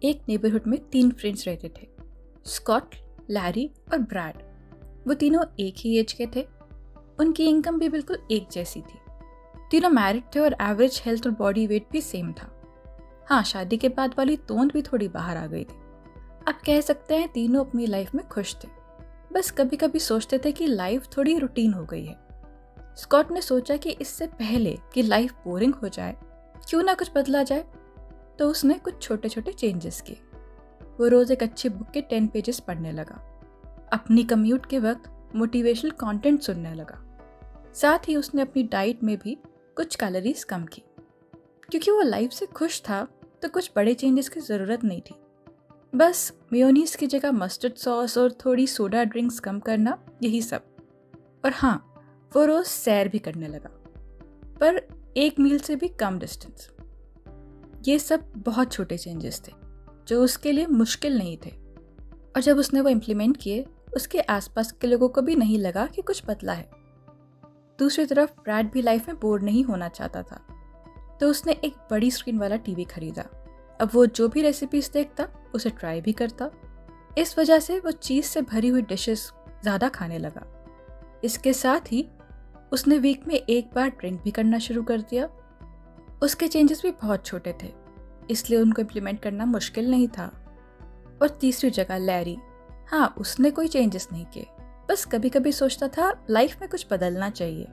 एक नेबरहुड में 3 फ्रेंड्स रहते थे, स्कॉट, लैरी और ब्रैड। वो तीनों एक ही एज के थे। उनकी इनकम भी बिल्कुल एक जैसी थी। तीनों मैरिड थे और एवरेज हेल्थ और बॉडी वेट भी सेम था। हाँ, शादी के बाद वाली तोंद भी थोड़ी बाहर आ गई थी। आप कह सकते हैं तीनों अपनी लाइफ में खुश थे, बस कभी कभी सोचते थे कि लाइफ थोड़ी रूटीन हो गई है। स्कॉट ने सोचा कि इससे पहले कि लाइफ बोरिंग हो जाए, क्यों ना कुछ बदला जाए। तो उसने कुछ छोटे छोटे चेंजेस किए। वो रोज एक अच्छी बुक के 10 पेजेस पढ़ने लगा। अपनी कम्यूट के वक्त मोटिवेशनल कंटेंट सुनने लगा। साथ ही उसने अपनी डाइट में भी कुछ कैलोरीज कम की। क्योंकि वो लाइफ से खुश था तो कुछ बड़े चेंजेस की ज़रूरत नहीं थी। बस मेयोनीज की जगह मस्टर्ड सॉस और थोड़ी सोडा ड्रिंक्स कम करना, यही सब। और हाँ, वो रोज़ सैर भी करने लगा, पर एक मील से भी कम डिस्टेंस। ये सब बहुत छोटे चेंजेस थे जो उसके लिए मुश्किल नहीं थे। और जब उसने वो इम्प्लीमेंट किए, उसके आसपास के लोगों को भी नहीं लगा कि कुछ बदला है। दूसरी तरफ ब्रैड भी लाइफ में बोर नहीं होना चाहता था, तो उसने एक बड़ी स्क्रीन वाला टीवी खरीदा। अब वो जो भी रेसिपीज देखता उसे ट्राई भी करता। इस वजह से वो चीज़ से भरी हुई डिशेस ज़्यादा खाने लगा। इसके साथ ही उसने वीक में एक बार ड्रिंक भी करना शुरू कर दिया। उसके चेंजेस भी बहुत छोटे थे, इसलिए उनको इम्प्लीमेंट करना मुश्किल नहीं था। और तीसरी जगह लैरी, हाँ, उसने कोई चेंजेस नहीं किए, बस कभी कभी सोचता था लाइफ में कुछ बदलना चाहिए।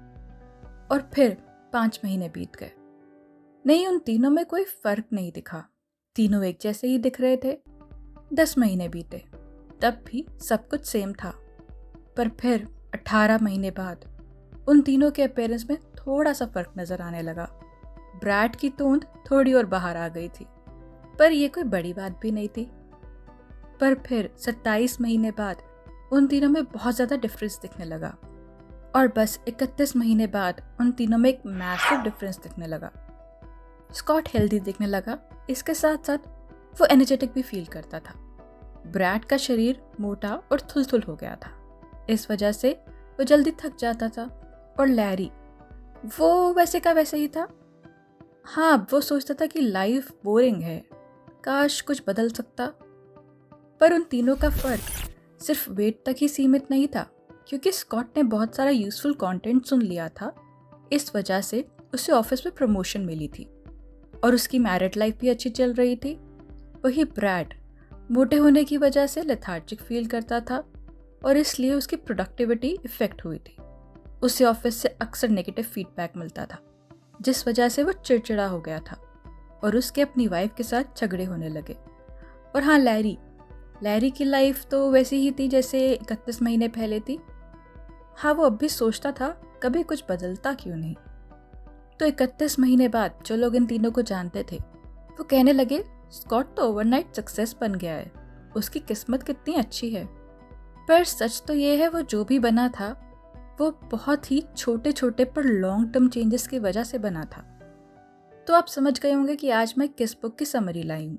और फिर 5 महीने बीत गए। नहीं, उन तीनों में कोई फर्क नहीं दिखा। तीनों एक जैसे ही दिख रहे थे। 10 महीने बीते, तब भी सब कुछ सेम था। पर फिर 18 महीने बाद उन तीनों के अपीयरेंस में थोड़ा सा फर्क नजर आने लगा। ब्रैड की तोंद थोड़ी और बाहर आ गई थी, पर यह कोई बड़ी बात भी नहीं थी। पर फिर 27 महीने बाद उन तीनों में बहुत ज़्यादा डिफरेंस दिखने लगा। और बस 31 महीने बाद उन तीनों में एक मैसिव डिफरेंस दिखने लगा। स्कॉट हेल्दी दिखने लगा, इसके साथ साथ वो एनर्जेटिक भी फील करता था। ब्रैड का शरीर मोटा और थुलथुल हो गया था, इस वजह से वो जल्दी थक जाता था। और लैरी, वो वैसे का वैसे ही था। हाँ, वो सोचता था कि लाइफ बोरिंग है, काश कुछ बदल सकता। पर उन तीनों का फर्क सिर्फ वेट तक ही सीमित नहीं था, क्योंकि स्कॉट ने बहुत सारा यूजफुल कंटेंट सुन लिया था। इस वजह से उसे ऑफिस में प्रमोशन मिली थी और उसकी मैरिड लाइफ भी अच्छी चल रही थी। वही ब्रैड मोटे होने की वजह से लेथार्जिक फील करता था और इसलिए उसकी प्रोडक्टिविटी इफेक्ट हुई थी। उसे ऑफिस से अक्सर नेगेटिव फीडबैक मिलता था, जिस वजह से वो चिड़चिड़ा हो गया था और उसके अपनी वाइफ के साथ झगड़े होने लगे। और हाँ, लैरी की लाइफ तो वैसी ही थी जैसे 31 महीने पहले थी। हाँ, वो अब भी सोचता था कभी कुछ बदलता क्यों नहीं। तो 31 महीने बाद जो लोग इन तीनों को जानते थे, वो कहने लगे स्कॉट तो ओवरनाइट सक्सेस बन गया है, उसकी किस्मत कितनी अच्छी है। पर सच तो ये है, वो जो भी बना था वो बहुत ही छोटे छोटे पर लॉन्ग टर्म चेंजेस की वजह से बना था। तो आप समझ गए होंगे कि आज मैं किस बुक की समरी लाई हूँ।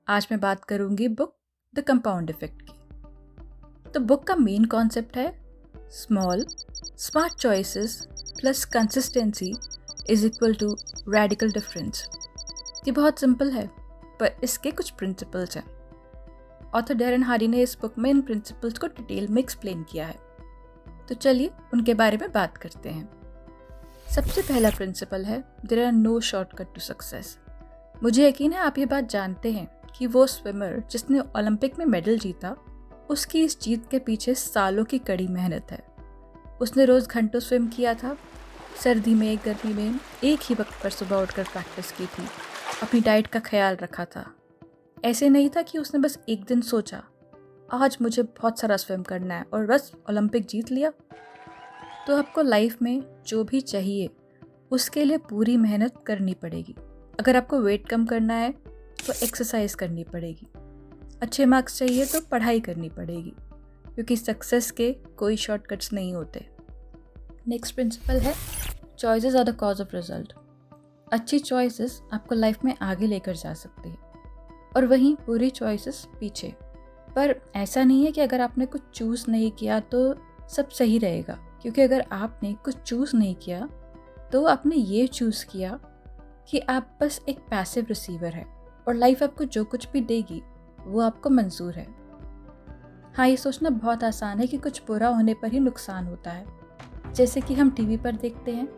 आज मैं बात करूंगी बुक द कंपाउंड इफेक्ट की। तो बुक का मेन कॉन्सेप्ट है small smart choices plus consistency is equal to radical difference. ये बहुत सिंपल है, पर इसके कुछ प्रिंसिपल्स हैं। ऑथर डैरेन हार्डी ने इस बुक में इन प्रिंसिपल्स को डिटेल में एक्सप्लेन किया है, तो चलिए उनके बारे में बात करते हैं। सबसे पहला प्रिंसिपल है there are no shortcut to success. मुझे यकीन है आप ये बात जानते हैं कि वो स्विमर जिसने ओलंपिक में मेडल जीता, उसकी इस जीत के पीछे सालों की कड़ी मेहनत है। उसने रोज़ घंटों स्विम किया था, सर्दी में गर्मी में एक ही वक्त पर सुबह उठकर प्रैक्टिस की थी, अपनी डाइट का ख्याल रखा था। ऐसे नहीं था कि उसने बस एक दिन सोचा आज मुझे बहुत सारा स्विम करना है और बस ओलंपिक जीत लिया। तो आपको लाइफ में जो भी चाहिए उसके लिए पूरी मेहनत करनी पड़ेगी। अगर आपको वेट कम करना है तो एक्सरसाइज करनी पड़ेगी। अच्छे मार्क्स चाहिए तो पढ़ाई करनी पड़ेगी, क्योंकि सक्सेस के कोई शॉर्टकट्स नहीं होते। नेक्स्ट प्रिंसिपल है choices are the cause of result. अच्छी चॉइसेस आपको लाइफ में आगे लेकर जा सकती है और वहीं बुरी चॉइसेस पीछे। पर ऐसा नहीं है कि अगर आपने कुछ चूज़ नहीं किया तो सब सही रहेगा, क्योंकि अगर आपने कुछ चूज़ नहीं किया, तो आपने ये चूज़ किया कि आप बस एक पैसिव रिसीवर है और लाइफ आपको जो कुछ भी देगी वो आपको मंजूर है। हाँ, ये सोचना बहुत आसान है कि कुछ बुरा होने पर ही नुकसान होता है। जैसे कि हम टीवी पर देखते हैं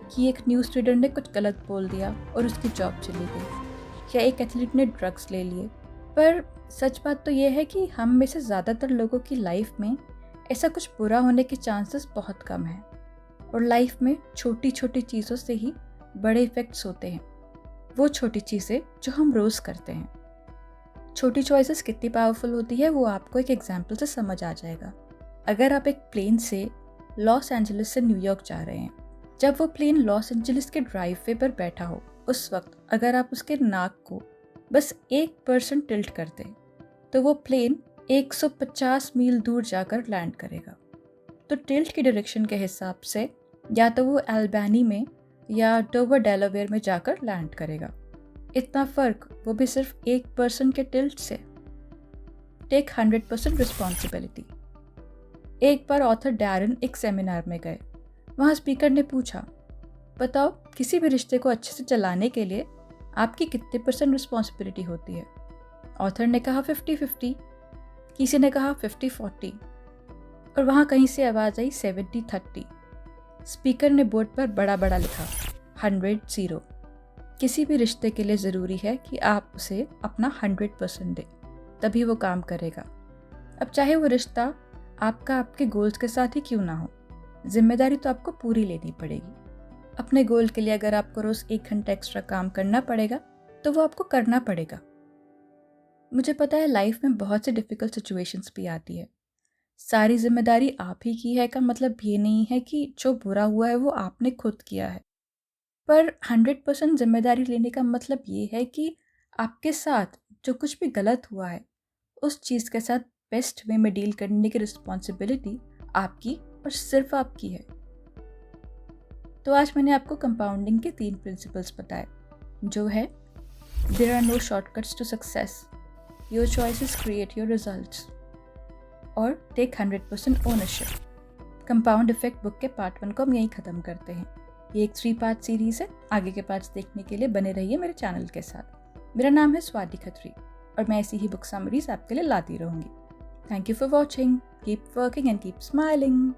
कि एक न्यूज़ रीडर ने कुछ गलत बोल दिया और उसकी जॉब चली गई, या एक एथलीट ने ड्रग्स ले लिए। पर सच बात तो ये है कि हम में से ज़्यादातर लोगों की लाइफ में ऐसा कुछ बुरा होने के चांसेस बहुत कम हैं, और लाइफ में छोटी छोटी चीज़ों से ही बड़े इफ़ेक्ट्स होते हैं। वो छोटी चीज़ें जो हम रोज़ करते हैं। छोटी चॉइसेस कितनी पावरफुल होती है वो आपको एक एग्जाम्पल से समझ आ जाएगा। अगर आप एक प्लेन से लॉस एंजलिस से न्यूयॉर्क जा रहे हैं, जब वो प्लेन लॉस एंजलिस के ड्राइववे पर बैठा हो, उस वक्त अगर आप उसके नाक को बस 1% टिल्ट कर दें तो वो प्लेन 150 मील दूर जाकर लैंड करेगा। तो टिल्ट की डायरेक्शन के हिसाब से या तो वो अल्बानी में या डोवर डेलावेयर में जाकर लैंड करेगा। इतना फ़र्क वो भी सिर्फ 1% के टिल्ट से। Take 100% responsibility. एक बार ऑथर डैरन एक सेमिनार में गए। वहाँ स्पीकर ने पूछा, बताओ किसी भी रिश्ते को अच्छे से चलाने के लिए आपकी कितने % रिस्पॉन्सिबिलिटी होती है? ऑथर ने कहा 50-50, किसी ने कहा 50-40, और वहाँ कहीं से आवाज़ आई 70-30। स्पीकर ने बोर्ड पर बड़ा बड़ा लिखा 100-0। किसी भी रिश्ते के लिए ज़रूरी है कि आप उसे अपना 100% दें, तभी वो काम करेगा। अब चाहे वो रिश्ता आपका आपके गोल्स के साथ ही क्यों ना हो, जिम्मेदारी तो आपको पूरी लेनी पड़ेगी। अपने गोल के लिए अगर आपको रोज़ 1 घंटा एक्स्ट्रा काम करना पड़ेगा तो वो आपको करना पड़ेगा। मुझे पता है लाइफ में बहुत सी डिफ़िकल्ट सिचुएशंस भी आती है। सारी जिम्मेदारी आप ही की है का मतलब ये नहीं है कि जो बुरा हुआ है वो आपने खुद किया है। पर 100% जिम्मेदारी लेने का मतलब ये है कि आपके साथ जो कुछ भी गलत हुआ है उस चीज़ के साथ बेस्ट वे में डील करने की रिस्पॉन्सिबिलिटी आपकी और सिर्फ आपकी है। तो आज मैंने आपको कंपाउंडिंग के 3 प्रिंसिपल्स बताए, जो है there are no shortcuts to success, your choices create your results, और take 100% ownership. Compound effect book के पार्ट 1 को हम यहीं ख़त्म करते हैं। ये एक 3 पार्ट सीरीज़ है। आगे के पार्ट्स देखने के लिए बने रहिए मेरे चैनल के साथ। मेरा नाम है स्वाति खत्री और मैं ऐसी ही बुक समरीज आपके लिए लाती रहूँगी। Thank you for watching. Keep working and keep smiling.